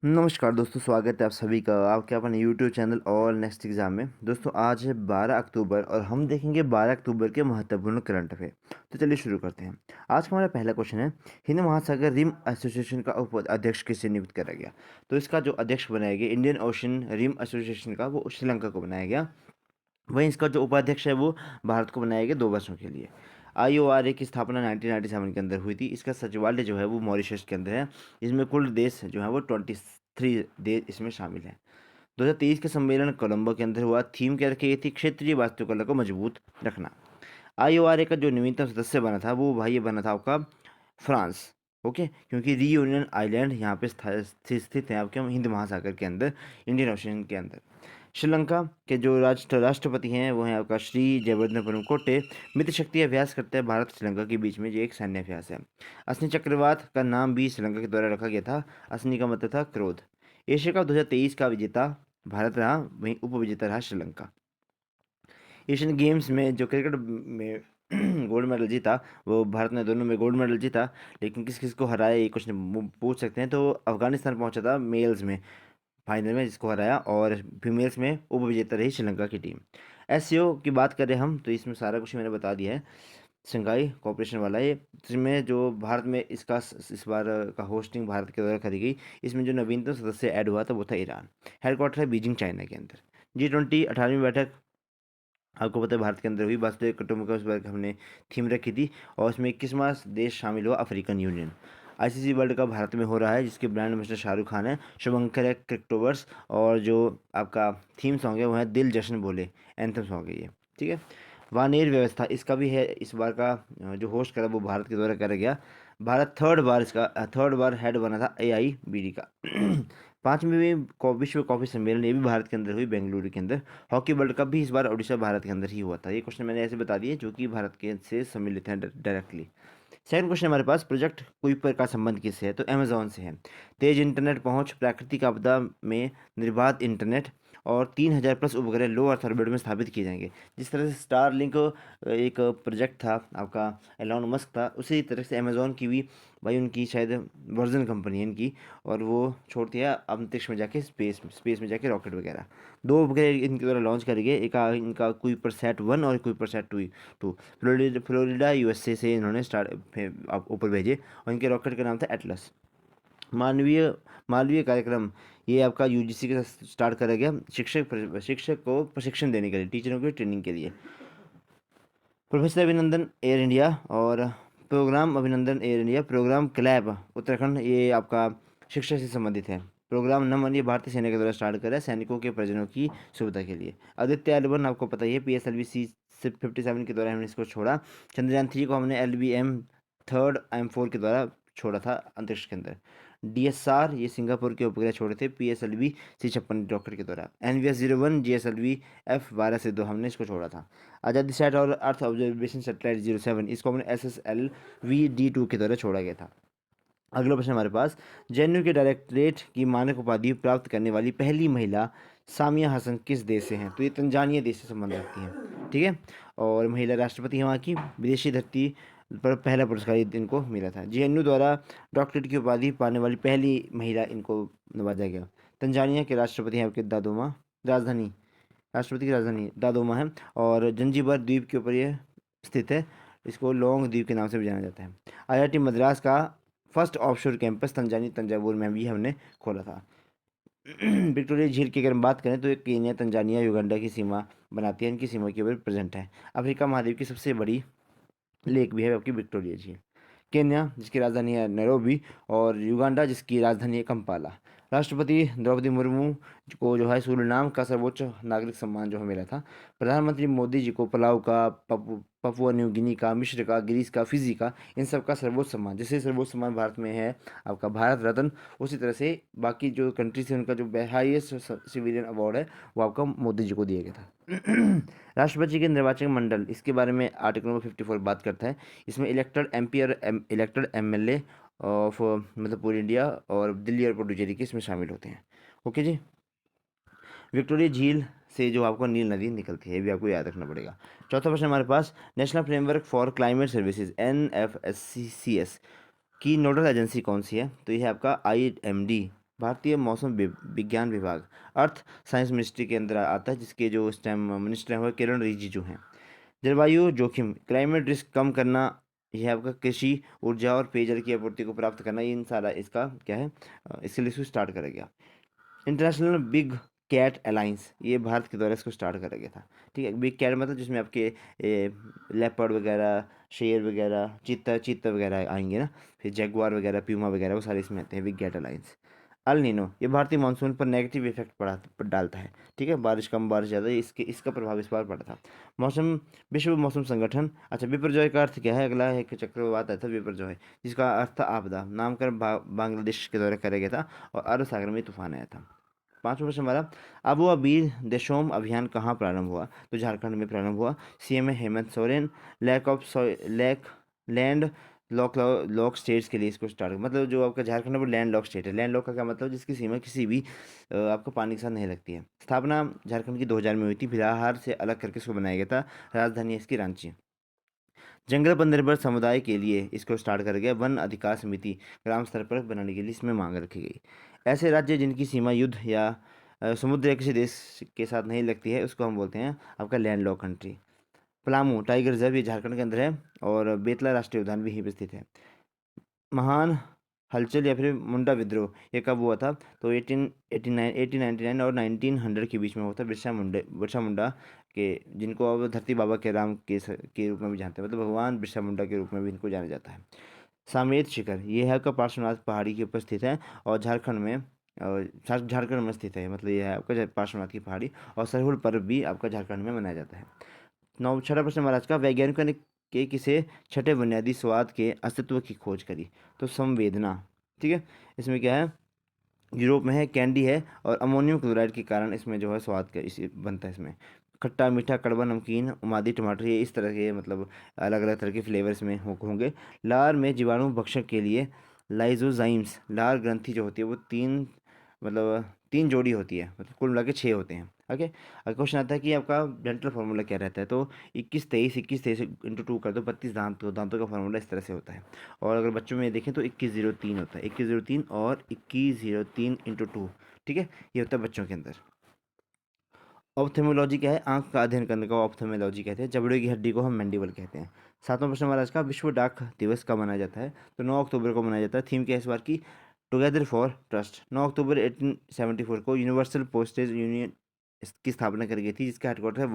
नमस्कार दोस्तों, स्वागत है आप सभी का आपके अपने यूट्यूब चैनल और नेक्स्ट एग्जाम में। दोस्तों आज है 12 अक्टूबर और हम देखेंगे 12 अक्टूबर के महत्वपूर्ण करंट अफेयर। तो चलिए शुरू करते हैं। आज का हमारा पहला क्वेश्चन है, हिंद महासागर रिम एसोसिएशन का अध्यक्ष किसे नियुक्त करा गया। तो इसका जो अध्यक्ष बनाया गया इंडियन ओशन रिम एसोसिएशन का, वो श्रीलंका को बनाया गया। वहीं इसका जो उपाध्यक्ष है वो भारत को बनाया गया 2 वर्षों के लिए। IORA की स्थापना 1997 के अंदर हुई थी। इसका सचिवालय जो है वो मॉरिशस के अंदर है। इसमें कुल देश जो है वो 23 देश इसमें शामिल है। 2023 के सम्मेलन कोलंबो के अंदर हुआ। थीम क्या रखी गई थी? क्षेत्रीय वास्तुकला को मजबूत रखना। IORA का जो नवीनतम सदस्य बना था वो भाई ये बना था आपका फ्रांस। ओके, क्योंकि रीयूनियन आइलैंड यहाँ पे स्थित है आपके हिंद महासागर के अंदर, इंडियन ओशन के अंदर। श्रीलंका के जो राष्ट्रपति हैं वो हैं आपका श्री जयवर्धन कोटे। मित्र शक्ति अभ्यास करते हैं भारत श्रीलंका के बीच में, जो एक सैन्य अभ्यास है। असनी चक्रवात का नाम भी श्रीलंका के द्वारा रखा गया था। असनी का मतलब था क्रोध। एशिया कप 2023 का विजेता भारत रहा, वहीं उप विजेता रहा श्रीलंका। एशियन गेम्स में जो क्रिकेट में गोल्ड मेडल जीता, वो भारत ने दोनों में गोल्ड मेडल जीता। लेकिन किस किस को हराया ये क्वेश्चन पूछ सकते हैं। तो अफगानिस्तान पहुंचा था मेल्स में फाइनल में, जिसको हराया, और फीमेल्स में उप विजेता रही श्रीलंका की टीम। SCO की बात करें हम तो इसमें सारा कुछ मैंने बता दिया है। शंघाई कोऑपरेशन वाला ये, जिसमें जो भारत में इसका इस बार का होस्टिंग भारत के द्वारा करी गई। इसमें जो नवीनतम सदस्य ऐड हुआ था वो था ईरान। हेडक्वार्टर है बीजिंग, चाइना के अंदर। G20 18वीं बैठक आपको पता है भारत के अंदर हुई। वासुदेव कुटुंबकम इस बार हमने थीम रखी थी, और उसमें 21वां देश शामिल हुआ, African union. ICC world cup Bharat में हो रहा है, जिसके ब्रांड एम्बेसडर शाहरुख खान है। शुभंकर है क्रिकेटोवर्स, और जो आपका थीम सॉन्ग है वो है दिल जश्न बोले, एंथम सॉन्ग है ये। ठीक है। वानेर व्यवस्था इसका भी है, इस बार का जो होस्ट करा वो भारत के द्वारा करा गया। भारत थर्ड बार हेड बना था AIBD का। पांचवी विश्व कॉफी सम्मेलन ये भी भारत के अंदर हुई, बेंगलुरु के अंदर। हॉकी वर्ल्ड कप भी इस बार उड़ीसा भारत के अंदर ही हुआ था। ये क्वेश्चन मैंने ऐसे बता दिए जो कि भारत के से सम्मिलित हैं डायरेक्टली। सेकंड क्वेश्चन हमारे पास, प्रोजेक्ट कुइपर का संबंध किससे है? तो अमेजोन से है। तेज इंटरनेट पहुंच, प्राकृतिक आपदा में निर्बाध इंटरनेट, और 3000 प्लस उपग्रह लो अर्थ ऑर्बिट में स्थापित किए जाएंगे। जिस तरह से स्टार लिंक एक प्रोजेक्ट था आपका, एलॉन मस्क था, उसी तरह से अमेजोन की भी भाई, उनकी शायद वर्जन कंपनी है इनकी, और वो छोड़ती है अंतरिक्ष में जाके, स्पेस में जाके रॉकेट वगैरह। 2 उपग्रह इनके द्वारा लॉन्च करे गए। एक इनका कुइपर सेट 1 और कुइपर सेट 2। फ्लोरिडा USA से इन्होंने ऊपर भेजे, और इनके रॉकेट का नाम था एटलस। मानवीय मालवीय कार्यक्रम ये आपका UGC के साथ स्टार्ट करा गया, शिक्षक को प्रशिक्षण देने के लिए, टीचरों की ट्रेनिंग के लिए। प्रोफेसर अभिनंदन एयर इंडिया, और programme Abhinandan air India, programme club Uttarakhand, ये आपका शिक्षा से संबंधित है। प्रोग्राम नमन ये भारतीय सेना के द्वारा स्टार्ट करा है, सैनिकों के परिजनों की सुविधा के लिए। आदित्य L1 आपको पता ही है, PSLV C57 के द्वारा हमने इसको छोड़ा। चंद्रयान 3 को हमने LVM 3 M4 के द्वारा छोड़ा था अंतरिक्ष के अंदर। DSR ये सिंगापुर के उपग्रह छोड़े थे, PSLV C56 रॉकेट के द्वारा। NVS-01 GSLV F12 से 2 हमने इसको छोड़ा था। आज़ादी सैट और अर्थ ऑब्जर्वेशन सैटेलाइट 07 इसको हमने SSLV-D2 के द्वारा छोड़ा गया था। अगला प्रश्न हमारे पास, JNU के डायरेक्टरेट की मानक उपाधि प्राप्त करने वाली पहली महिला सामिया हसन किस देश से हैं? तो ये तंजानिया देश से संबंध रखती हैं। ठीक है। और महिला राष्ट्रपति हैं वहाँ की। विदेशी धरती पर पहला पुरस्कार इनको मिला था। JNU द्वारा डॉक्टरेट की उपाधि पाने वाली पहली महिला इनको नवाजा गया। तंजानिया के राष्ट्रपति हैं आपके दादोमा। राजधानी राष्ट्रपति की राजधानी दादोमा है, और जंजीबर द्वीप के ऊपर ये स्थित है। इसको लॉन्ग द्वीप के नाम से भी जाना जाता है। IIT मद्रास का फर्स्ट ऑफशोर कैंपस तंजावुर में भी हमने खोला था। विक्टोरिया झील की अगर हम बात करें तो ये केन्या, तंजानिया, युगांडा की सीमा बनाती है, इनकी सीमा के ऊपर प्रेजेंट है। अफ्रीका महाद्वीप की सबसे बड़ी लेक भी है आपकी विक्टोरिया झील। केन्या जिसकी राजधानी है नैरोबी, और युगांडा जिसकी राजधानी है कंपाला। राष्ट्रपति द्रौपदी मुर्मू को जो है सूरीनाम का सर्वोच्च नागरिक सम्मान जो है मिला था। प्रधानमंत्री मोदी जी को पलाव का, पपुआ न्यू गिनी का, मिस्र का, ग्रीस का, फिजी का, इन सब का सर्वोच्च सम्मान, जैसे सर्वोच्च सम्मान भारत में है आपका भारत रत्न, उसी तरह से बाकी जो कंट्रीज है उनका जो हाईएस्ट सिविलियन अवार्ड है वो आपका मोदी जी को दिया गया था। राष्ट्रपति के निर्वाचन मंडल, इसके बारे में आर्टिकल नंबर 54 बात करता है। इसमें इलेक्टेड MP और इलेक्टेड MLA ऑफ मतलब पूरी इंडिया और दिल्ली और पुडुचेरी के इसमें शामिल होते हैं। ओके जी। विक्टोरिया झील से जो आपको नील नदी निकलती है, ये भी आपको याद रखना पड़ेगा। चौथा प्रश्न हमारे पास, national framework for climate services NFSCS की नोडल एजेंसी कौन सी है? तो ये है आपका IMD, भारतीय मौसम विज्ञान विभाग अर्थ साइंस मिनिस्ट्री के अंदर आता है, जिसके जो इस टाइम मिनिस्टर हैं वो किरण रिजिजू हैं। जलवायु जोखिम क्लाइमेट रिस्क कम करना, यह आपका कृषि, ऊर्जा और पेयजल की आपूर्ति को प्राप्त करना, ये इन सारा इसका क्या है, इसके लिए इसको स्टार्ट करा गया। इंटरनेशनल बिग कैट अलायंस, ये भारत के द्वारा इसको स्टार्ट करा गया था। ठीक है, बिग कैट मतलब जिसमें आपके लेपर्ड वगैरह, शेर वगैरह, चीता चीता वगैरह आएंगे ना, फिर जैगुआर वगैरह, प्यूमा वगैरह, वो सारे इसमें आते हैं big cat alliance. El nino, ये भारतीय मानसून पर नेगेटिव इफेक्ट डालता है। ठीक है, बारिश कम बारिश ज़्यादा, इसका प्रभाव इस बार पड़ा था। मौसम विश्व मौसम संगठन, अच्छा विपर्जय का अर्थ क्या है, अगला एक चक्रवात आया था विपर्जय, जिसका अर्थ था आपदा, नामकरण बांग्लादेश के द्वारा किया गया था, और अरब सागर में तूफान आया था। पांचवा प्रश्न हमारा, आबू अबीर देशोम अभियान कहाँ प्रारंभ हुआ, तो झारखंड में प्रारंभ हुआ। सीएम है Hemant Soren. Lack land lock lock states के लिए इसको स्टार्ट, मतलब जो आपका झारखंड है वो लैंड लॉक स्टेट है। लैंड लॉक का क्या मतलब, जिसकी सीमा किसी भी आपको पानी के साथ नहीं लगती है। स्थापना झारखंड की 2000 में हुई थी, बिहार से अलग करके इसको बनाया गया था। राजधानी है इसकी रांची। जंगल पर निर्भर समुदाय के लिए इसको स्टार्ट कर गया। वन अधिकार समिति ग्राम स्तर पर बनाने के लिए इसमें मांग रखी गई। ऐसे राज्य जिनकी सीमा युद्ध या समुद्र या किसी देश के साथ नहीं लगती है, उसको हम बोलते हैं आपका land lock country. Palamu tiger reserve, ये झारखंड के अंदर है, और बेतला राष्ट्रीय उद्यान भी यहीं पर स्थित है। महान हलचल या फिर मुंडा विद्रोह, ये कब हुआ था, तो 1889 1899 और 1900 के बीच में हुआ था। बिरसा मुंडा के, जिनको अब धरती बाबा के राम के रूप में भी जानते हैं, मतलब भगवान बिरसा मुंडा के रूप में भी इनको जाना जाता है। सामेत शिखर, ये है आपका पार्श्वनाथ पहाड़ी के ऊपर स्थित है, और झारखंड में झारखंड में स्थित है, मतलब ये है आपका पार्श्वनाथ की पहाड़ी। और सरहुल पर्व भी आपका झारखंड में मनाया जाता है। नौ छठा प्रश्न महाराज का, वैज्ञानिकों ने के किसे छठे बुनियादी स्वाद के अस्तित्व की खोज करी, तो संवेदना। ठीक है, इसमें क्या है, यूरोप में है, कैंडी है, और अमोनियम क्लोराइड के कारण इसमें जो है स्वाद का इसी बनता है इसमें। खट्टा मीठा कड़वा नमकीन उमादी टमाटर, ये इस तरह के मतलब अलग अलग तरह के फ्लेवर्स में होंगे। लार में जीवाणु भक्षण के लिए लाइजोजाइम्स, लार ग्रंथि जो होती है वो तीन जोड़ी होती है, मतलब कुल मिला के 6 होते हैं। ओके, अगर क्वेश्चन आता है कि आपका डेंटल फार्मूला क्या रहता है, तो 21 23 इंटू 2 कर दो, 32 दांतों का फार्मूला इस तरह से होता है। और अगर बच्चों में देखें तो 2103 होता है, 2103 और 2103 इंटू 2। ठीक है, ये होता है बच्चों के अंदर। ऑप्थेमोलॉजी क्या है, आंख का अध्ययन करने का ऑप्थेमोलॉजी कहते हैं। जबड़े की हड्डी को हम मैंडिबल कहते हैं। सातवां प्रश्न हमारा आज का, विश्व डाक दिवस कब मनाया जाता है, तो 9 अक्टूबर को मनाया जाता है। थीम क्या है इस बार की, टुगेदर फॉर ट्रस्ट। 9 अक्टूबर 1874 को यूनिवर्सल पोस्टेज यूनियन की स्थापना करी गई थी, जिसका हेडक्वार्टर है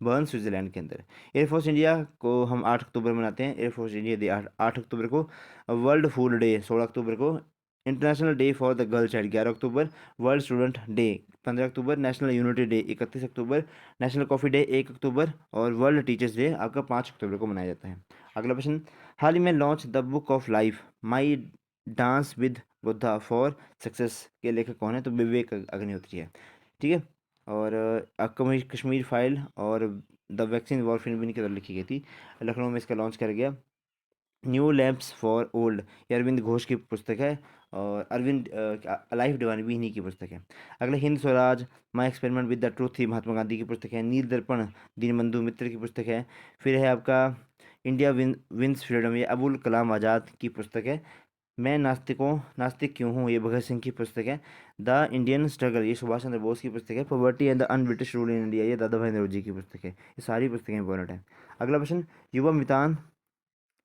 बर्न स्विट्जरलैंड के अंदर। एयरफोर्स इंडिया को हम 8 अक्टूबर मनाते हैं, एयरफोर्स इंडिया डे 8 अक्टूबर को। वर्ल्ड फूड डे 16 अक्टूबर को। International day for the girl child 11 October. World student day 15 October. National unity day 31 October. National coffee day 1 अक्टूबर। और वर्ल्ड टीचर्स डे आपका 5 अक्टूबर को मनाया जाता है। अगला प्रश्न, हाल ही में launch the book of life my dance with Buddha for success के लेखक कौन है, तो विवेक अग्निहोत्री है। ठीक है, और कश्मीर फाइल और द वैक्सीन वॉरफेन भी इनके द्वारा लिखी गई थी। लखनऊ में इसका लॉन्च किया गया। न्यू लैम्प्स फॉर ओल्ड, ये अरविंद घोष की पुस्तक है, और अरविंद लाइफ डिवाइन भी इन्हीं की पुस्तक है। अगला, Hind Swaraj my experiment with the truth, ही महात्मा गांधी की पुस्तक है। नील दर्पण दीनबंधु मित्र की पुस्तक है। फिर है आपका इंडिया विंस फ्रीडम, ये अबुल कलाम आज़ाद की पुस्तक है। मैं नास्तिक क्यों हूँ, ये भगत सिंह की पुस्तक है। द इंडियन स्ट्रगल, ये सुभाष चंद्र बोस की पुस्तक है। Poverty and the un British rule in India, ये दादा भाई नौरोजी की पुस्तक है। ये सारी पुस्तकें इंपॉर्टेंट हैं। अगला प्रश्न, युवा मितान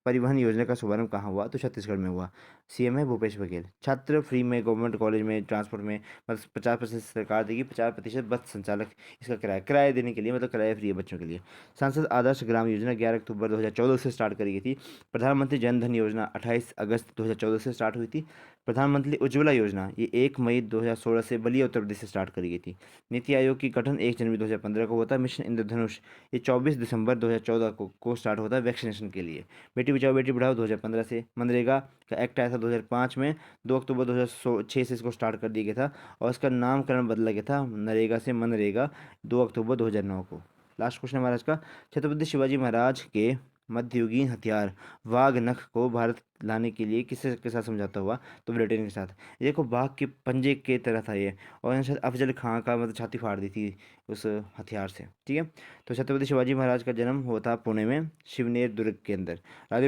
परिवहन योजना का शुभारंभ कहाँ हुआ, तो छत्तीसगढ़ में हुआ। सीएम है भूपेश बघेल। छात्र फ्री में गवर्नमेंट कॉलेज में ट्रांसपोर्ट में मतलब 50% सरकार देगी, 50% बस संचालक इसका किराया देने के लिए, मतलब किराया फ्री है बच्चों के लिए। सांसद आदर्श ग्राम योजना 11 अक्टूबर 2014 से स्टार्ट करी गई थी। प्रधानमंत्री जन धन योजना 28 अगस्त 2014 से स्टार्ट हुई थी। प्रधानमंत्री उज्ज्वला योजना ये 1 मई 2016 से बलिया उत्तर प्रदेश से स्टार्ट करी गई थी। नीति आयोग की गठन 1 जनवरी 2015 को हुआ था। मिशन इंद्रधनुष ये 24 दिसंबर 2014 को स्टार्ट होता है वैक्सीनेशन के लिए। बेटी बचाओ बेटी पढ़ाओ 2015 से। मनरेगा का एक्ट आया था 2005 में, 2 अक्टूबर 2006 से इसको स्टार्ट कर दिया गया था, और इसका नामकरण बदला गया था नरेगा से मनरेगा 2 अक्टूबर 2009 को। लास्ट क्वेश्चन महाराज का, छत्रपति शिवाजी महाराज के मध्ययुगीन हथियार वाघ नख को भारत लाने के लिए किसके के साथ समझौता हुआ? तो ब्रिटेन के साथ। ये देखो बाघ के पंजे के तरह था ये, और इन्होंने शायद अफजल खां का मतलब छाती फाड़ दी थी उस हथियार से। ठीक है। तो छत्रपति शिवाजी महाराज का जन्म हुआ था पुणे में शिवनेर दुर्ग के अंदर। राज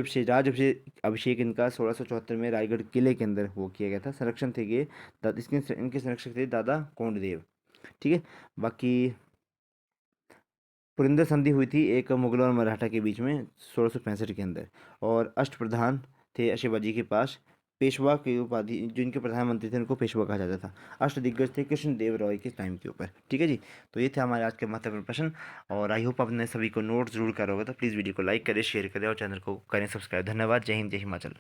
अभिषेक इनका 1674 में रायगढ़ किले के अंदर वो किया गया था। संरक्षण थे ये इसके इनके संरक्षक थे दादा कोंडदेव। ठीक है। बाकी पुरंदर संधि हुई थी एक मुगलों और मराठा के बीच में 1665 के अंदर। और अष्टप्रधान थे शिवाजी के पास। पेशवा की उपाधि, जो इनके प्रधानमंत्री थे उनको पेशवा कहा जाता था। अष्टदिग्गज थे कृष्णदेव रॉय के टाइम के ऊपर। ठीक है जी। तो ये थे हमारे आज के महत्वपूर्ण प्रश्न, और आई होप आपने सभी को नोट जरूर करा होगा। तो प्लीज़ वीडियो को लाइक करें, शेयर करें और चैनल को करें सब्सक्राइब। धन्यवाद। जय हिंद, जय हिमाचल।